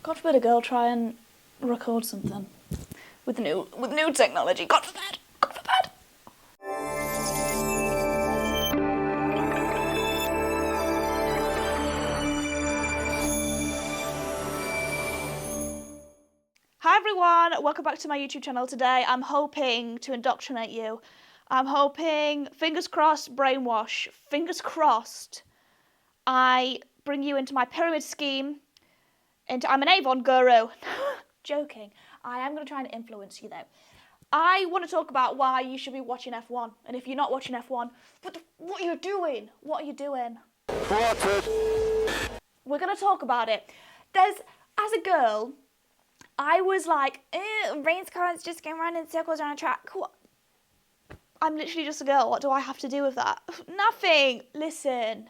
God forbid a girl try and record something with new technology. God forbid. God forbid. Hi everyone, welcome back to my YouTube channel. Today I'm hoping to indoctrinate you. I'm hoping, fingers crossed, brainwash, fingers crossed, I bring you into my pyramid scheme. I'm an Avon guru. Joking. I am going to try and influence you though. I want to talk about why you should be watching F1. And if you're not watching F1, what are you doing? What are you doing? We're going to talk about it. As a girl, I was like, race cars just going around in circles around a track. What? I'm literally just a girl. What do I have to do with that? Nothing. Listen.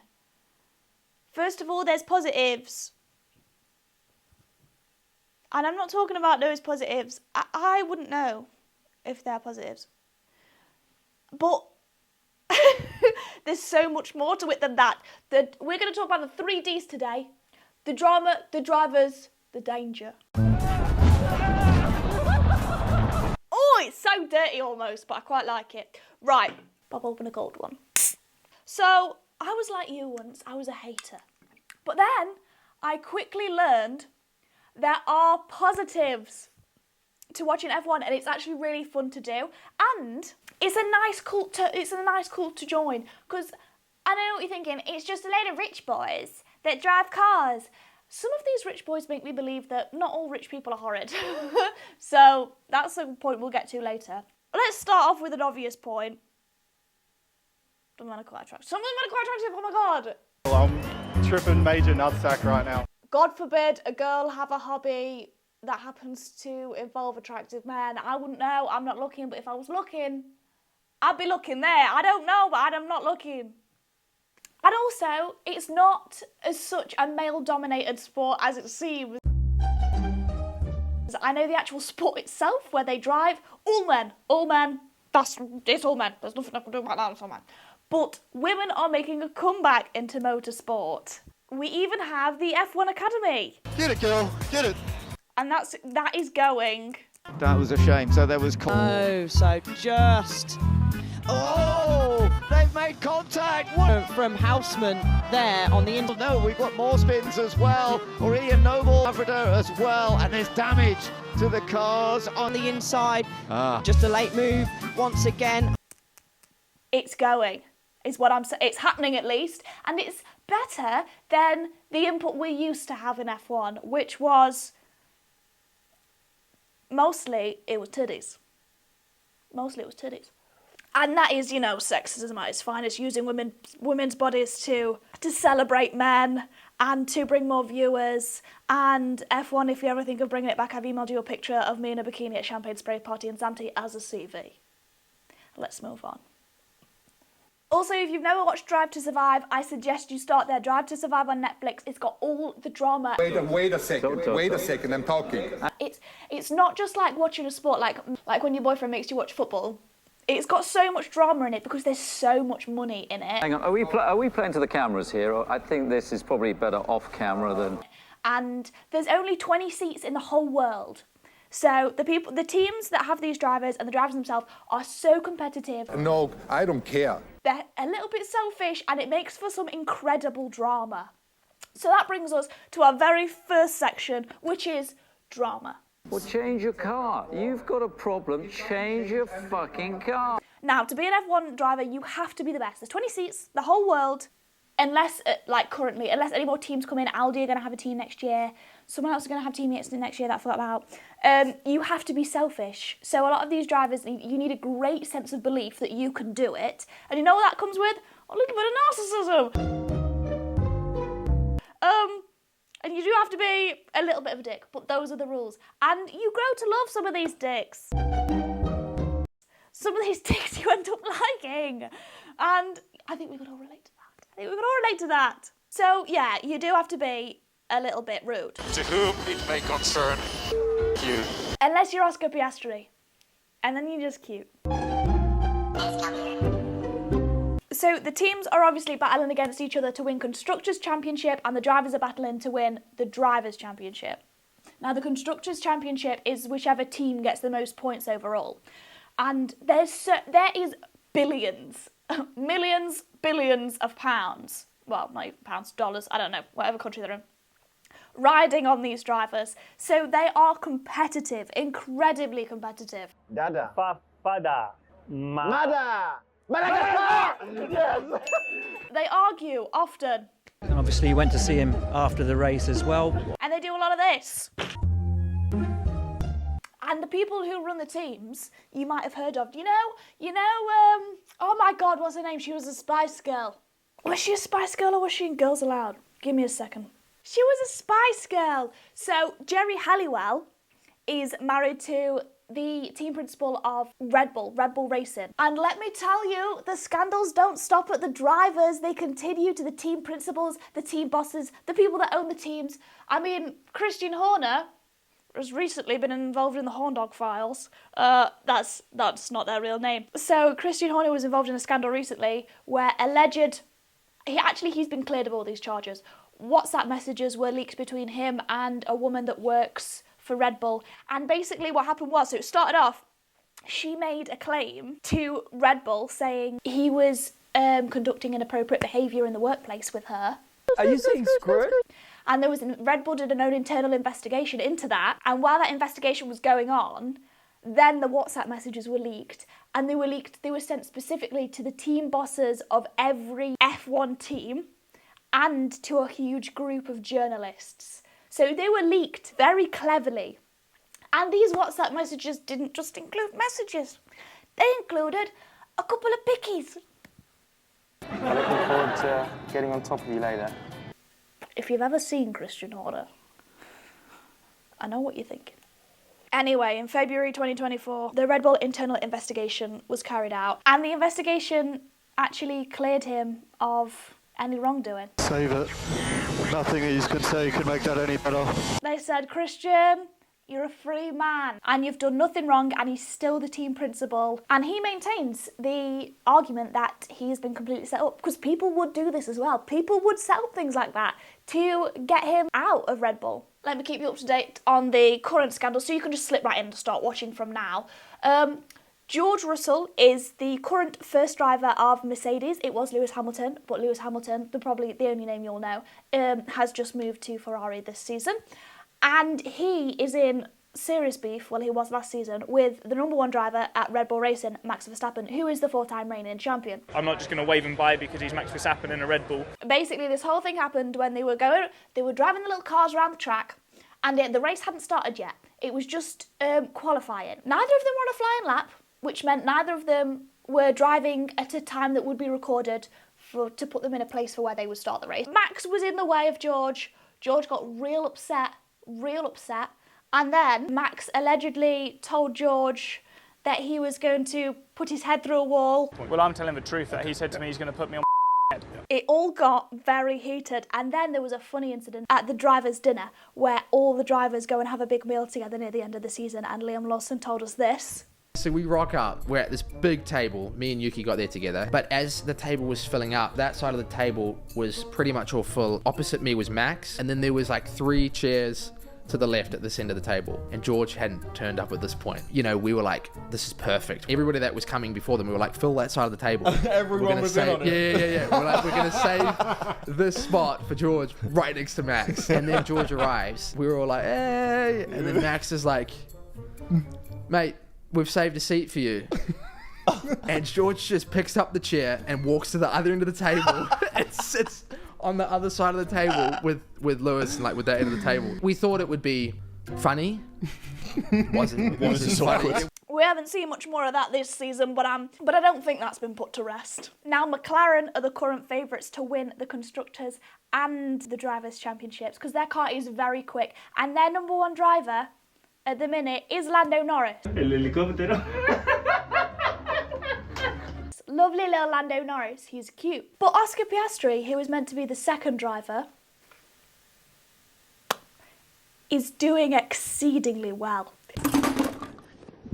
First of all, there's positives. And I'm not talking about those positives. I wouldn't know if they're positives. But there's so much more to it than that. We're going to talk about the 3 Ds today. The drama, the drivers, the danger. Oh, it's so dirty almost, but I quite like it. Right, pop open a cold one. So, I was like you once. I was a hater. But then, I quickly learned there are positives to watching F1, and it's actually really fun to do. And it's a nice cult to join, because I know what you're thinking. It's just a load of rich boys that drive cars. Some of these rich boys make me believe that not all rich people are horrid. So that's a point we'll get to later. Let's start off with an obvious point. Some of them are quite attractive. Some of them are quite attractive. Oh my god. Well, I'm tripping major nutsack right now. God forbid a girl have a hobby that happens to involve attractive men. I wouldn't know. I'm not looking, but if I was looking, I'd be looking there. I don't know, but I'm not looking. And also, it's not as such a male-dominated sport as it seems. I know the actual sport itself, where they drive, all men. It's all men. There's nothing I can do about that, it's all men. But women are making a comeback into motorsport. We even have the F1 Academy. Get it, girl. Get it. And that is going. That was a shame. So there was... Oh, so just... Oh! They've made contact! What? From Houseman there on the inside. No, we've got more spins as well. Or Ian Noble, Africa as well. And there's damage to the cars On the inside. Just a late move once again. It's going, is what I'm saying. It's happening at least. And it's better than the input we used to have in F1, which was... Mostly, it was titties. And that is, sexism at its finest, using women's bodies to celebrate men and to bring more viewers. And F1, if you ever think of bringing it back, I've emailed you a picture of me in a bikini at Champagne Spray Party in Zante as a CV. Let's move on. Also, if you've never watched Drive to Survive, I suggest you start there. Drive to Survive on Netflix. It's got all the drama. Wait a second, I'm talking. It's not just like watching a sport, like when your boyfriend makes you watch football. It's got so much drama in it because there's so much money in it. Hang on, are we playing to the cameras here? Or I think this is probably better off camera than... And there's only 20 seats in the whole world. So the teams that have these drivers and the drivers themselves are so competitive. No, I don't care. They're a little bit selfish, and it makes for some incredible drama. So that brings us to our very first section, which is drama. Well, change your car. You've got a problem, change your fucking car. Now, to be an F1 driver, you have to be the best. There's 20 seats, the whole world, unless any more teams come in. Aldi are going to have a team next year. Someone else is going to have a team next year that I forgot about. You have to be selfish. So a lot of these drivers, you need a great sense of belief that you can do it. And you know what that comes with? A little bit of narcissism. And you do have to be a little bit of a dick, but those are the rules. And you grow to love some of these dicks. Some of these dicks you end up liking. And I think we could all relate to that. So, yeah, you do have to be a little bit rude. To whom it may concern you. Unless you're Oscar Piastri. And then you're just cute. So the teams are obviously battling against each other to win Constructors' Championship, and the drivers are battling to win the Drivers' Championship. Now, the Constructors' Championship is whichever team gets the most points overall. And there is billions, millions, billions of pounds, well, not even pounds, dollars, I don't know, whatever country they're in, riding on these drivers. So they are competitive, incredibly competitive. Dada. Pada. Mada. Madagascar! Yes! They argue often. And obviously you went to see him after the race as well. And they do a lot of this. And the people who run the teams, you might have heard of. Oh my God, what's her name? She was a Spice Girl. Was she a Spice Girl or was she in Girls Aloud? Give me a second. She was a Spice Girl. So Jerry Halliwell is married to the team principal of Red Bull Racing. And let me tell you, the scandals don't stop at the drivers. They continue to the team principals, the team bosses, the people that own the teams. I mean, Christian Horner has recently been involved in the Horn Dog files. That's not their real name. So Christian Horner was involved in a scandal recently where he's been cleared of all these charges. WhatsApp messages were leaked between him and a woman that works for Red Bull. And basically what happened was, so it started off, she made a claim to Red Bull saying he was conducting inappropriate behaviour in the workplace with her. Are you saying screw it? And Red Bull did an own internal investigation into that. And while that investigation was going on, then the WhatsApp messages were leaked. And they were sent specifically to the team bosses of every F1 team and to a huge group of journalists. So they were leaked very cleverly. And these WhatsApp messages didn't just include messages. They included a couple of pickies. I'm looking forward to getting on top of you later. If you've ever seen Christian Horner, I know what you're thinking. Anyway, in February 2024, the Red Bull internal investigation was carried out, and the investigation actually cleared him of any wrongdoing. Save it. Nothing he can say can make that any better. They said, Christian, you're a free man and you've done nothing wrong, and he's still the team principal. And he maintains the argument that he's been completely set up, because people would do this as well. People would set up things like that to get him out of Red Bull. Let me keep you up to date on the current scandal, so you can just slip right in and start watching from now. George Russell is the current first driver of Mercedes. It was Lewis Hamilton, but Lewis Hamilton, probably the only name you'll know, has just moved to Ferrari this season. And he is in serious beef, well, he was last season, with the number one driver at Red Bull Racing, Max Verstappen, who is the four-time reigning champion. I'm not just going to wave him by because he's Max Verstappen in a Red Bull. Basically, this whole thing happened when they were driving the little cars around the track, and the race hadn't started yet. It was just qualifying. Neither of them were on a flying lap, which meant neither of them were driving at a time that would be recorded to put them in a place for where they would start the race. Max was in the way of George. George got real upset. And then Max allegedly told George that he was going to put his head through a wall. Well, I'm telling the truth that he said to me he's going to put me on my head. It all got very heated, and then there was a funny incident at the drivers' dinner where all the drivers go and have a big meal together near the end of the season, and Liam Lawson told us this. So we rock up, we're at this big table, me and Yuki got there together, but as the table was filling up, that side of the table was pretty much all full. Opposite me was Max, and then there was like 3 chairs to the left at this end of the table, and George hadn't turned up at this point. You know, we were like, this is perfect. Everybody that was coming before them, we were like, fill that side of the table. Everyone was in on it. Yeah. We're like, we're gonna save this spot for George right next to Max. And then George arrives. We were all like, hey, and then Max is like, mate, we've saved a seat for you. And George just picks up the chair and walks to the other end of the table and sits on the other side of the table with Lewis and like with that end of the table. We thought it would be funny. Wasn't funny. We haven't seen much more of that this season, but I don't think that's been put to rest. Now, McLaren are the current favourites to win the Constructors and the Drivers' Championships because their car is very quick, and their number one driver at the minute is Lando Norris. El helicóptero. Lovely little Lando Norris, he's cute. But Oscar Piastri, who was meant to be the second driver, is doing exceedingly well.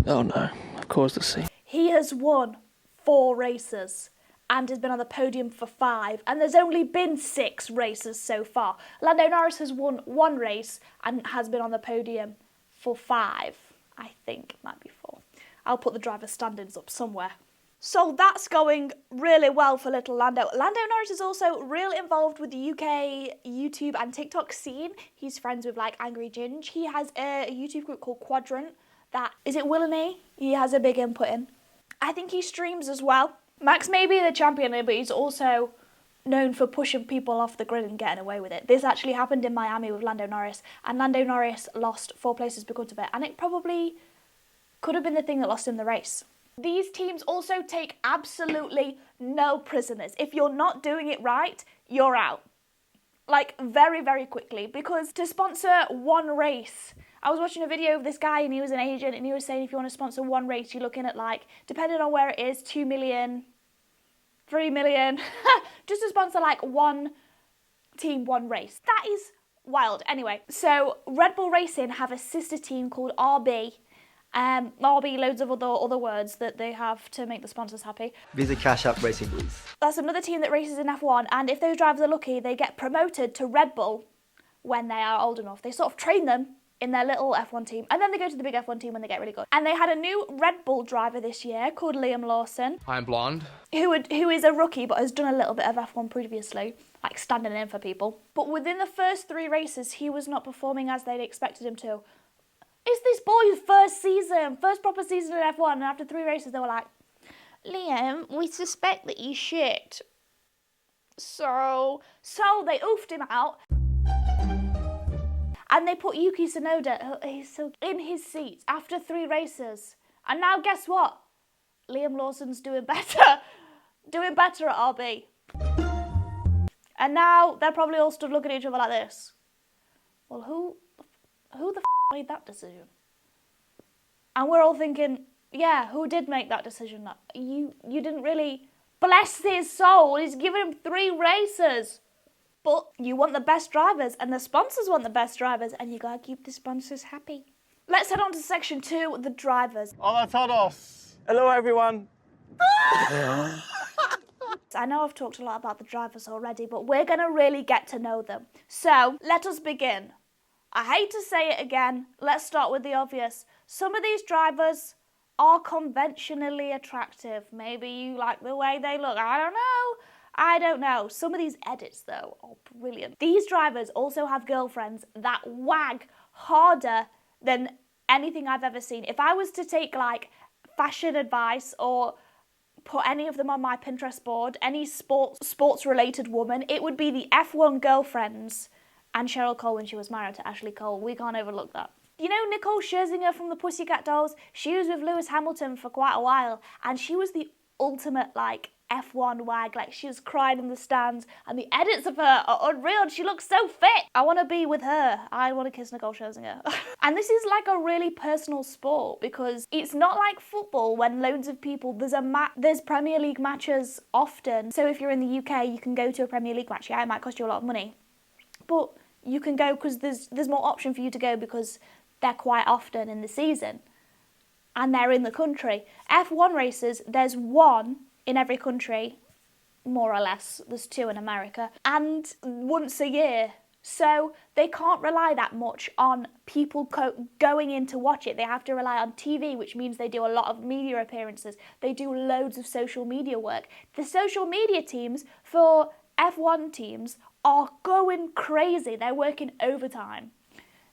Oh no, of course the scene. He has won 4 races and has been on the podium for 5, and there's only been 6 races so far. Lando Norris has won 1 race and has been on the podium for 5. I think it might be 4. I'll put the driver standings up somewhere. So that's going really well for little Lando. Lando Norris is also really involved with the UK YouTube and TikTok scene. He's friends with like Angry Ginge. He has a YouTube group called Quadrant that, is it Will and E? He has a big input in. I think he streams as well. Max may be the champion, but he's also known for pushing people off the grid and getting away with it. This actually happened in Miami with Lando Norris, and Lando Norris lost 4 places because of it, and it probably could have been the thing that lost him the race. These teams also take absolutely no prisoners. If you're not doing it right, you're out. Like, very, very quickly. Because to sponsor 1 race, I was watching a video of this guy and he was an agent and he was saying if you want to sponsor 1 race, you're looking at like, depending on where it is, 2 million, 3 million, just to sponsor like 1 team, 1 race. That is wild. Anyway, so Red Bull Racing have a sister team called RB. RB, loads of other words that they have to make the sponsors happy. Visit Cash App Racing Bulls. That's another team that races in F1, and if those drivers are lucky, they get promoted to Red Bull when they are old enough. They sort of train them in their little F1 team, and then they go to the big F1 team when they get really good. And they had a new Red Bull driver this year called Liam Lawson. I'm blonde. Who is a rookie but has done a little bit of F1 previously, like standing in for people. But within the first 3 races, he was not performing as they'd expected him to. It's this boy's first proper season in F1, and after 3 races they were like, Liam, we suspect that you shit. So they oofed him out. And they put Yuki Tsunoda, in his seat after 3 races. And now guess what? Liam Lawson's doing better. Doing better at RB. And now they're probably all stood looking at each other like this. Well, who the made that decision? And we're all thinking, yeah, who did make that decision? You didn't really. Bless his soul, he's given him 3 races. But you want the best drivers, and the sponsors want the best drivers, and you gotta keep the sponsors happy. Let's head on to section 2, the drivers. Hola todos. Hello, everyone. I know I've talked a lot about the drivers already, but we're gonna really get to know them. So, let us begin. I hate to say it again, let's start with the obvious. Some of these drivers are conventionally attractive. Maybe you like the way they look, I don't know. Some of these edits, though, are brilliant. These drivers also have girlfriends that wag harder than anything I've ever seen. If I was to take, like, fashion advice or put any of them on my Pinterest board, any sports-related woman, it would be the F1 girlfriends and Cheryl Cole when she was married to Ashley Cole. We can't overlook that. You know Nicole Scherzinger from the Pussycat Dolls? She was with Lewis Hamilton for quite a while, and she was the ultimate, like, F1 wag. Like, she was crying in the stands, and the edits of her are unreal. She looks so fit. I want to be with her. I want to kiss Nicole Scherzinger. And this is like a really personal sport, because it's not like football when loads of people, there's Premier League matches often. So if you're in the UK, you can go to a Premier League match. Yeah, it might cost you a lot of money, but you can go because there's more option for you to go because they're quite often in the season and they're in the country. F1 races, there's 1 in every country, more or less. There's 2 in America, and once a year. So they can't rely that much on people going in to watch it. They have to rely on TV, which means they do a lot of media appearances. They do loads of social media work. The social media teams for F1 teams are going crazy. They're working overtime.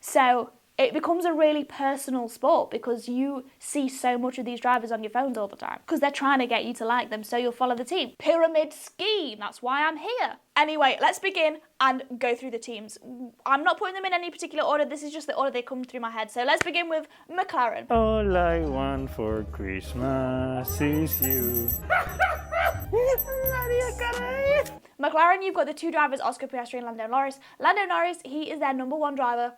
So it becomes a really personal sport because you see so much of these drivers on your phones all the time because they're trying to get you to like them, so you'll follow the team. Pyramid scheme, that's why I'm here. Anyway, let's begin and go through the teams. I'm not putting them in any particular order, this is just the order they come through my head. So let's begin with McLaren. All I want for Christmas is you. McLaren, you've got the 2 drivers, Oscar Piastri and Lando Norris. Lando Norris, he is their #1 driver.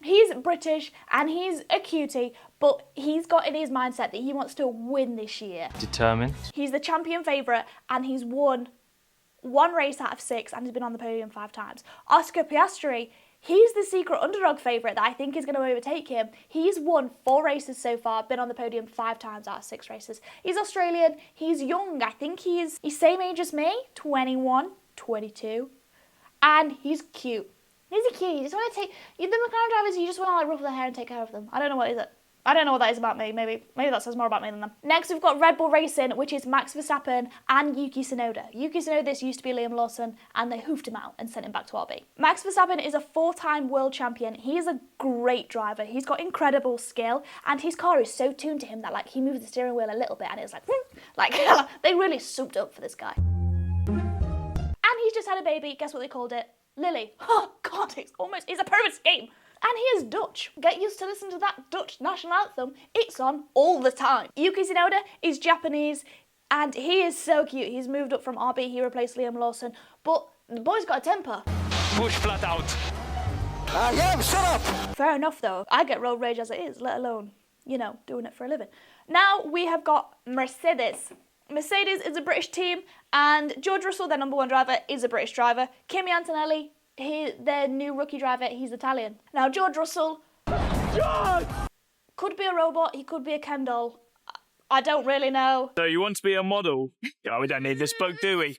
He's British and he's a cutie, but he's got in his mindset that he wants to win this year. Determined. He's the champion favourite and he's won 1 race out of 6 and has been on the podium 5 times. Oscar Piastri, He's the secret underdog favourite that I think is going to overtake him. He's won 4 races so far, been on the podium 5 times out of 6 races. He's Australian, he's young. I think he's same age as me, 21, 22. And he's cute. He's cute. You just want to take... The McLaren drivers, you just want to like ruffle their hair and take care of them. I don't know what is it. I don't know what that is about me. Maybe that says more about me than them. Next, we've got Red Bull Racing, which is Max Verstappen and Yuki Tsunoda. Yuki Tsunoda used to be Liam Lawson, and they hoofed him out and sent him back to RB. Max Verstappen is a 4-time world champion. He is a great driver. He's got incredible skill, and his car is so tuned to him that like he moves the steering wheel a little bit, and it's like they really souped up for this guy. And he's just had a baby. Guess what they called it? Lily. Oh God, it's a perfect scheme. And he is Dutch. Get used to listen to that Dutch national anthem. It's on all the time. Yuki Tsunoda is Japanese, and he is so cute. He's moved up from RB. He replaced Liam Lawson, but the boy's got a temper. Push flat out. Yeah, shut up! Fair enough, though. I get road rage as it is, let alone, you know, doing it for a living. Now we have got Mercedes. Mercedes is a British team, and George Russell, their number 1 driver, is a British driver. Kimi Antonelli, their new rookie driver, he's Italian. Now, George Russell could be a robot, he could be a Ken doll. I don't really know. So you want to be a model? Oh, we don't need this book, do we?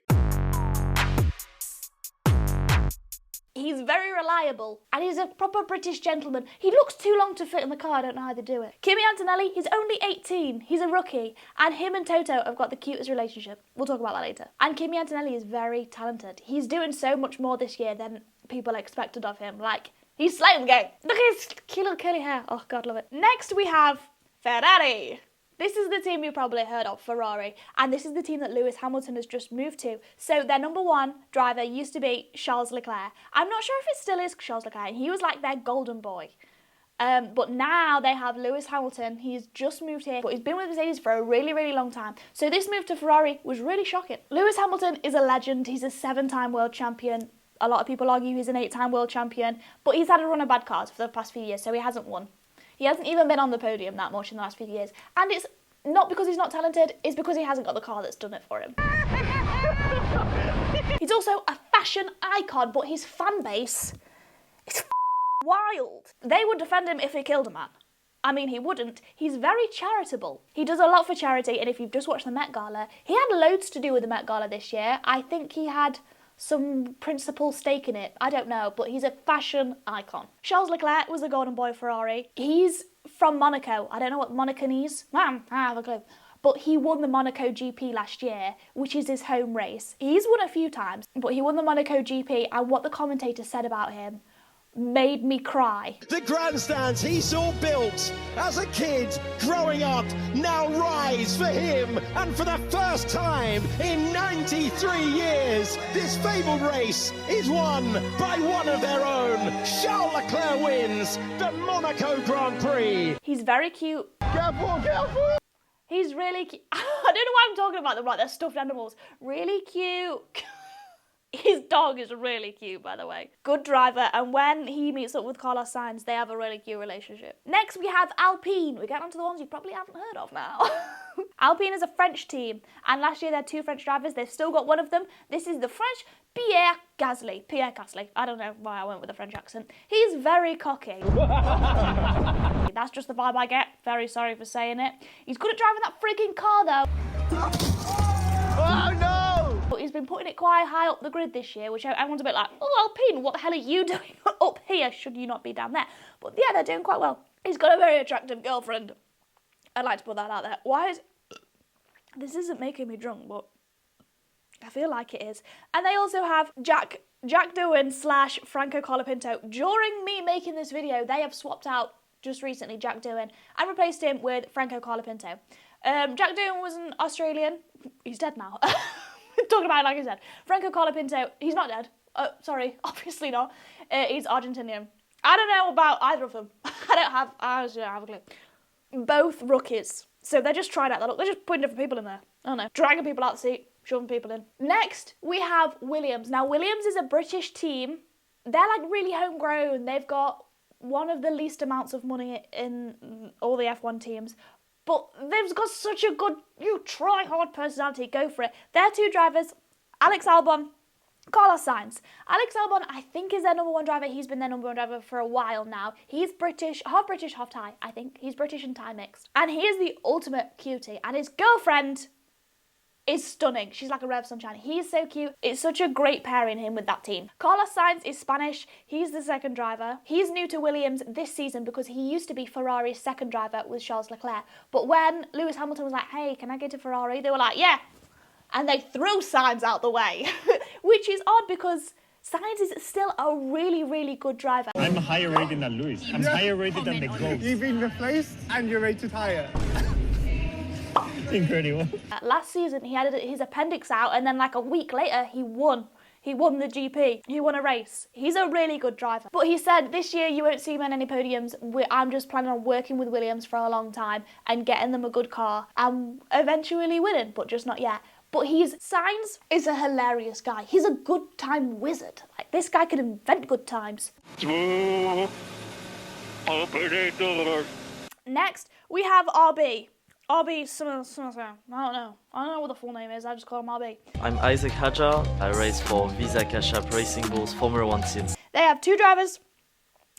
He's very reliable, and he's a proper British gentleman. He looks too long to fit in the car, I don't know how they do it. Kimi Antonelli, he's only 18, he's a rookie, and him and Toto have got the cutest relationship. We'll talk about that later. And Kimi Antonelli is very talented. He's doing so much more this year than people expected of him. Like, he's slaying the game. Look at his cute little curly hair. Oh, God, love it. Next, we have Ferrari. This is the team you probably heard of, Ferrari, and this is the team that Lewis Hamilton has just moved to. So their number 1 driver used to be Charles Leclerc. I'm not sure if it still is Charles Leclerc. He was like their golden boy. But now they have Lewis Hamilton. He's just moved here, but he's been with Mercedes for a really, really long time. So this move to Ferrari was really shocking. Lewis Hamilton is a legend. He's a 7-time world champion. A lot of people argue he's an 8-time world champion, but he's had a run of bad cars for the past few years, so he hasn't won. He hasn't even been on the podium that much in the last few years. And it's not because he's not talented, it's because he hasn't got the car that's done it for him. He's also a fashion icon, but his fan base is wild. They would defend him if he killed a man. I mean, he wouldn't. He's very charitable. He does a lot for charity, and if you've just watched the Met Gala, he had loads to do with the Met Gala this year. I think he had some principal stake in it. I don't know, but he's a fashion icon. Charles Leclerc was a golden boy Ferrari. He's from Monaco. I don't know what Monacanese. I have a clue. But he won the Monaco GP last year, which is his home race. He's won a few times, but he won the Monaco GP, and what the commentator said about him made me cry. The grandstands he saw built as a kid growing up now rise for him, and for the first time in 93 years this fabled race is won by one of their own. Charles Leclerc wins the Monaco Grand Prix. He's very cute. Careful, careful. He's really cute. I don't know why I'm talking about them like they're stuffed animals. Really cute. His dog is really cute, by the way. Good driver, and when he meets up with Carlos Sainz, they have a really cute relationship. Next, we have Alpine. We're getting on to the ones you probably haven't heard of now. Alpine is a French team, and last year they had 2 French drivers. They've still got one of them. This is the French Pierre Gasly. Pierre Gasly. I don't know why I went with a French accent. He's very cocky. That's just the vibe I get. Very sorry for saying it. He's good at driving that frigging car, though. Oh, no! But he's been putting it quite high up the grid this year, which everyone's a bit like, oh, Alpine, what the hell are you doing up here? Should you not be down there? But yeah, they're doing quite well. He's got a very attractive girlfriend. I'd like to put that out there. Why is... This isn't making me drunk, but I feel like it is. And they also have Jack Doohan / Franco Colapinto. During me making this video, they have swapped out, just recently, Jack Doohan and replaced him with Franco Colapinto. Jack Doohan was an Australian. He's dead now. Talking about it like I said. Franco Colapinto, he's not dead. Sorry, obviously not. He's Argentinian. I don't know about either of them. I honestly don't have a clue. Both rookies. So they're just trying out their luck. They're just putting different people in there. I don't know. Dragging people out the seat, shoving people in. Next, we have Williams. Now, Williams is a British team. They're like really homegrown. They've got one of the least amounts of money in all the F1 teams. But they've got such a good, try hard personality, go for it. Their 2 drivers, Alex Albon Carlos Sainz. Alex Albon, I think, is their number one driver. He's been their number one driver for a while now. He's British, half Thai, I think. He's British and Thai mixed. And he is the ultimate cutie. And his girlfriend is stunning. She's like a ray of sunshine. He's so cute. It's such a great pairing, him with that team. Carlos Sainz is Spanish. He's the second driver. He's new to Williams this season because he used to be Ferrari's second driver with Charles Leclerc. But when Lewis Hamilton was like, hey, can I get to Ferrari? They were like, yeah. And they threw Sainz out the way, which is odd because Sainz is still a really, really good driver. I'm higher rated than Lewis. I'm higher rated than the GOAT. You've been replaced and you're rated higher. Incredible. Last season, he had his appendix out, and then like a week later, he won. He won the GP. He won a race. He's a really good driver. But he said, this year you won't see me on any podiums. I'm just planning on working with Williams for a long time and getting them a good car and eventually winning, but just not yet. But Sainz is a hilarious guy. He's a good time wizard. Like, this guy can invent good times. Next, we have RB. RB, I don't know what the full name is, I just call him RB. I'm Isaac Hajar, I race for Visa Cash App Racing Bull's Formula 1 team. They have two drivers.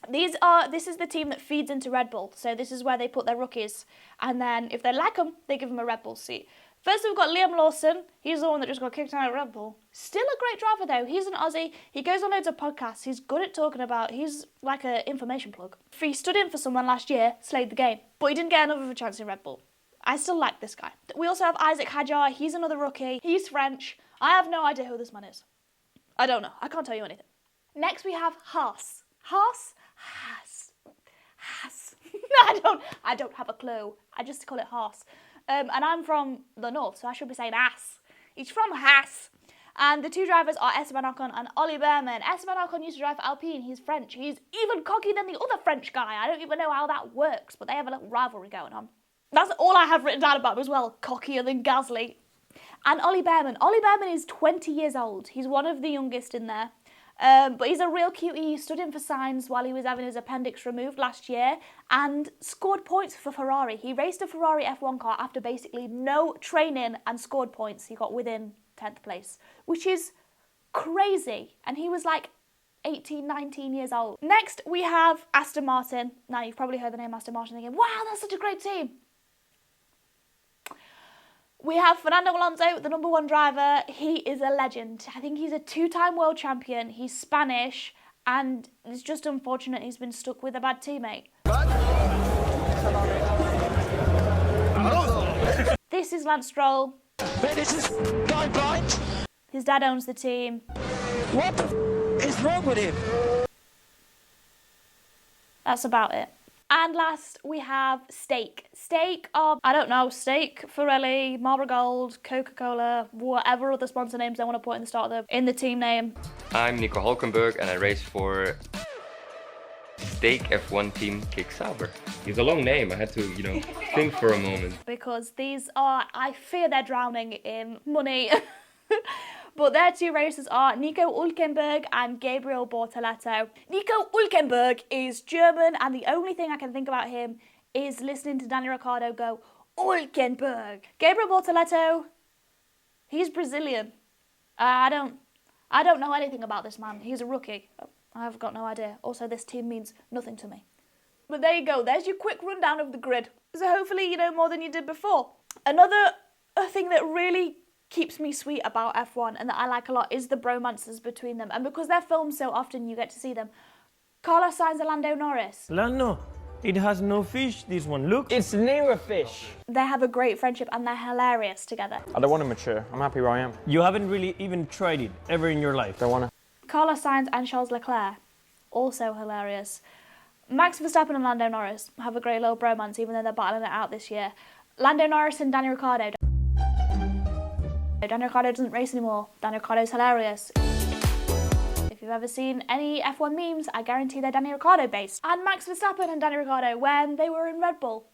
This is the team that feeds into Red Bull, so this is where they put their rookies, and then if they like them, they give them a Red Bull seat. First we've got Liam Lawson, he's the one that just got kicked out of Red Bull. Still a great driver though, he's an Aussie, he goes on loads of podcasts, he's good at talking about, he's like an information plug. He stood in for someone last year, slayed the game, but he didn't get another chance in Red Bull. I still like this guy. We also have Isaac Hajar, he's another rookie, he's French. I have no idea who this man is. I don't know, I can't tell you anything. Next we have Haas. Haas. I don't have a clue. I just call it Haas. And I'm from the north, so I should be saying Haas. He's from Haas. And the two drivers are Esteban Ocon and Ollie Behrman. Esteban Ocon used to drive for Alpine, he's French. He's even cockier than the other French guy. I don't even know how that works, but they have a little rivalry going on. That's all I have written down about him as well, cockier than Gasly. And Ollie Behrman. Ollie Behrman is 20 years old. He's one of the youngest in there. But he's a real cutie. He stood in for Sainz while he was having his appendix removed last year and scored points for Ferrari. He raced a Ferrari F1 car after basically no training and scored points. He got within 10th place, which is crazy. And he was like 18, 19 years old. Next, we have Aston Martin. Now, you've probably heard the name Aston Martin thinking, wow, that's such a great team. We have Fernando Alonso, the number one driver. He is a legend. I think he's a two-time world champion. He's Spanish, and it's just unfortunate he's been stuck with a bad teammate. This is Lance Stroll. This is going blind. His dad owns the team. What the is wrong with him? That's about it. And last, we have Steak. Steak are, I don't know, Steak, Pirelli, Marlboro Gold, Coca-Cola, whatever other sponsor names they want to put in the start of in the team name. I'm Nico Hulkenberg and I race for Steak F1 team Kick Sauber. It's a long name, I had to, think for a moment. Because these are, I fear they're drowning in money. But their two racers are Nico Hulkenberg and Gabriel Bortoleto. Nico Hulkenberg is German, and the only thing I can think about him is listening to Daniel Ricciardo go, Hulkenberg. Gabriel Bortoleto, he's Brazilian. I don't know anything about this man. He's a rookie. I've got no idea. Also, this team means nothing to me. But there you go. There's your quick rundown of the grid. So hopefully you know more than you did before. Another thing that really keeps me sweet about F1 and that I like a lot is the bromances between them. And because they're filmed so often, you get to see them. Carlos Sainz and Lando Norris. Lando, it has no fish, this one. Look. It's near a fish. They have a great friendship and they're hilarious together. I don't want to mature. I'm happy where I am. You haven't really even tried it ever in your life. Don't want to. Carlos Sainz and Charles Leclerc, also hilarious. Max Verstappen and Lando Norris have a great little bromance, even though they're battling it out this year. Lando Norris and Daniel Ricciardo. Daniel Ricciardo doesn't race anymore. Daniel Ricciardo's hilarious. If you've ever seen any F1 memes, I guarantee they're Daniel Ricciardo based. And Max Verstappen and Daniel Ricciardo when they were in Red Bull.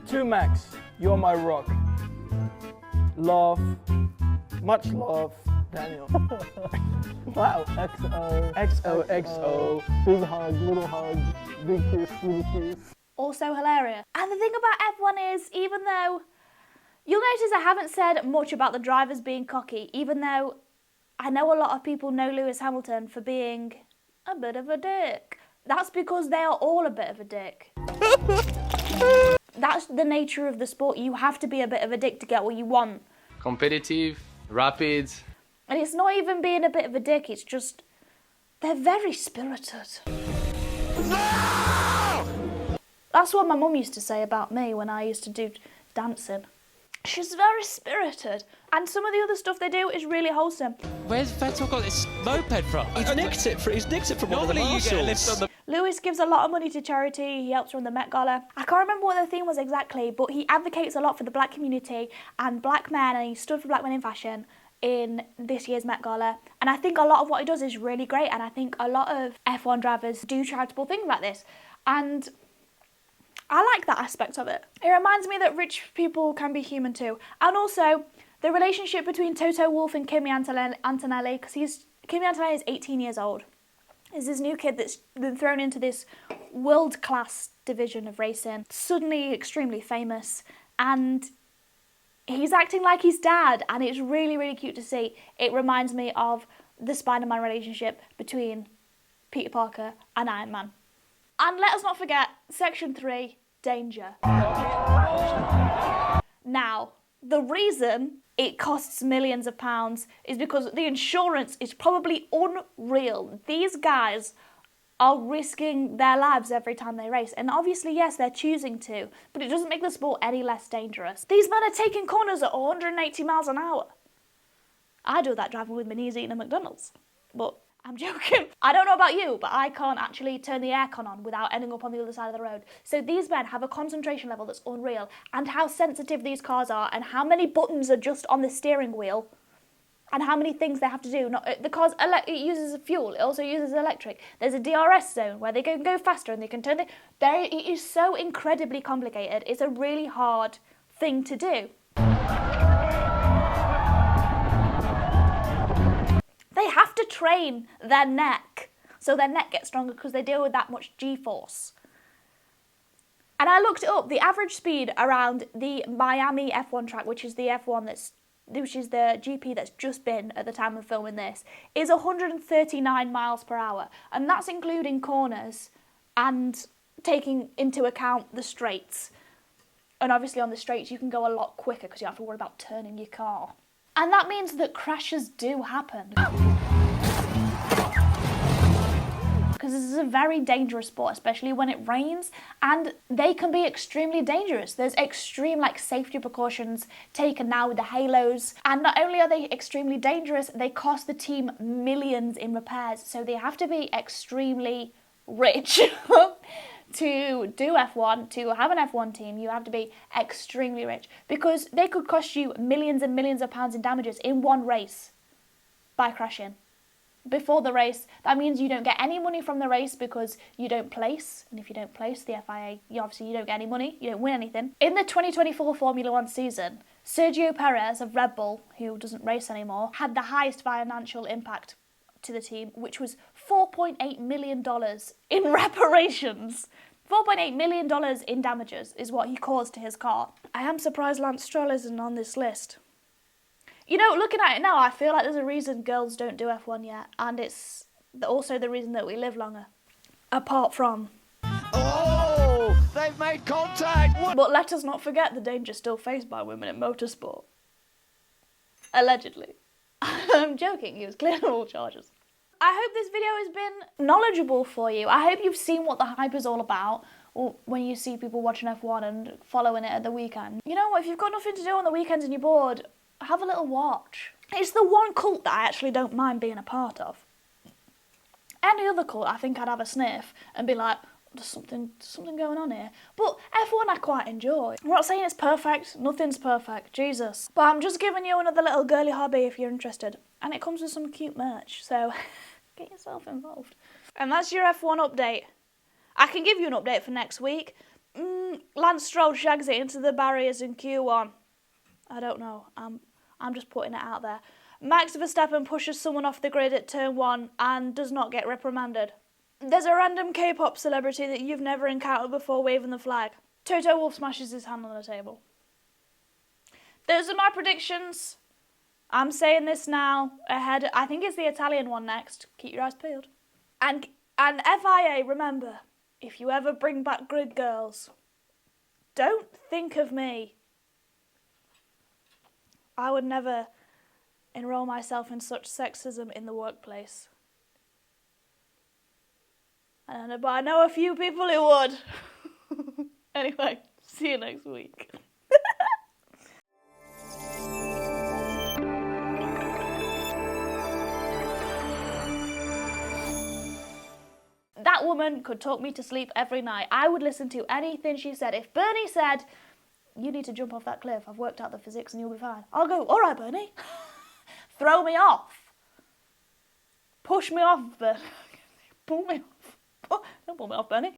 To Max, you're my rock. Love, much love, Daniel. Wow, XO, XO, XO, big hug, little hug, big kiss, little kiss. Also hilarious. And the thing about F1 is, even though you'll notice I haven't said much about the drivers being cocky, even though I know a lot of people know Lewis Hamilton for being a bit of a dick. That's because they are all a bit of a dick. That's the nature of the sport. You have to be a bit of a dick to get what you want. Competitive, rapid. And it's not even being a bit of a dick, it's just, they're very spirited. No! That's what my mum used to say about me when I used to do dancing. She's very spirited. And some of the other stuff they do is really wholesome. Where's Vettel got this moped from? He's nicked it from one of the marshals. Lewis gives a lot of money to charity. He helps run the Met Gala. I can't remember what the theme was exactly, but he advocates a lot for the black community and black men, and he stood for black men in fashion in this year's Met Gala. And I think a lot of what he does is really great, and I think a lot of F1 drivers do charitable things like this. And I like that aspect of it. It reminds me that rich people can be human too. And also, the relationship between Toto Wolff and Kimi Antonelli, because Kimi Antonelli is 18 years old. Is this new kid that's been thrown into this world-class division of racing, suddenly extremely famous, and he's acting like his dad, and it's really, really cute to see. It reminds me of the Spider-Man relationship between Peter Parker and Iron Man. And let us not forget, Section 3, danger. Now, the reason it costs millions of pounds is because the insurance is probably unreal. These guys are risking their lives every time they race. And obviously, yes, they're choosing to, but it doesn't make the sport any less dangerous. These men are taking corners at 180 miles an hour. I do that driving with my knees eating a McDonald's. But I'm joking. I don't know about you, but I can't actually turn the aircon on without ending up on the other side of the road. So these men have a concentration level that's unreal, and how sensitive these cars are, and how many buttons are just on the steering wheel, and how many things they have to do. The car's it uses fuel, it also uses electric. There's a DRS zone where they can go faster and they can turn it. It is so incredibly complicated. It's a really hard thing to do. They have to train their neck so their neck gets stronger because they deal with that much G-force. And I looked it up. The average speed around the Miami F1 track, which is the GP that's just been at the time of filming this, is 139 miles per hour. And that's including corners and taking into account the straights. And obviously on the straights you can go a lot quicker because you don't have to worry about turning your car. And that means that crashes do happen. Because this is a very dangerous sport, especially when it rains, and they can be extremely dangerous. There's extreme safety precautions taken now with the halos, and not only are they extremely dangerous, they cost the team millions in repairs, so they have to be extremely rich to do F1, to have an F1 team. You have to be extremely rich, because they could cost you millions and millions of pounds in damages in one race by crashing. Before the race, that means you don't get any money from the race because you don't place, and if you don't place, the FIA, you don't get any money, you don't win anything. In the 2024 Formula 1 season, Sergio Perez of Red Bull, who doesn't race anymore, had the highest financial impact to the team, which was $4.8 million in reparations. $4.8 million in damages is what he caused to his car. I am surprised Lance Stroll isn't on this list. You know, looking at it now, I feel like there's a reason girls don't do F1 yet, and it's also the reason that we live longer. Apart from... Oh, they've made contact! But let us not forget the danger still faced by women in motorsport. Allegedly. I'm joking, he was cleared of all charges. I hope this video has been knowledgeable for you. I hope you've seen what the hype is all about, or when you see people watching F1 and following it at the weekend. You know what, if you've got nothing to do on the weekends and you're bored, have a little watch. It's the one cult that I actually don't mind being a part of. Any other cult, I think I'd have a sniff and be like, there's something going on here. But F1 I quite enjoy. I'm not saying it's perfect, nothing's perfect, Jesus. But I'm just giving you another little girly hobby if you're interested. And it comes with some cute merch, so get yourself involved. And that's your F1 update. I can give you an update for next week. Lance Stroll shags it into the barriers in Q1. I don't know, I'm just putting it out there. Max Verstappen pushes someone off the grid at turn 1 and does not get reprimanded. There's a random K-pop celebrity that you've never encountered before waving the flag. Toto Wolff smashes his hand on the table. Those are my predictions. I'm saying this now ahead. I think it's the Italian one next. Keep your eyes peeled. And FIA, remember, if you ever bring back grid girls, don't think of me. I would never enroll myself in such sexism in the workplace. But I know a few people who would. Anyway, see you next week. That woman could talk me to sleep every night. I would listen to anything she said. If Bernie said, you need to jump off that cliff, I've worked out the physics and you'll be fine, I'll go, all right, Bernie. Throw me off. Push me off, Bernie. Pull me off. Don't pull me off, Bernie.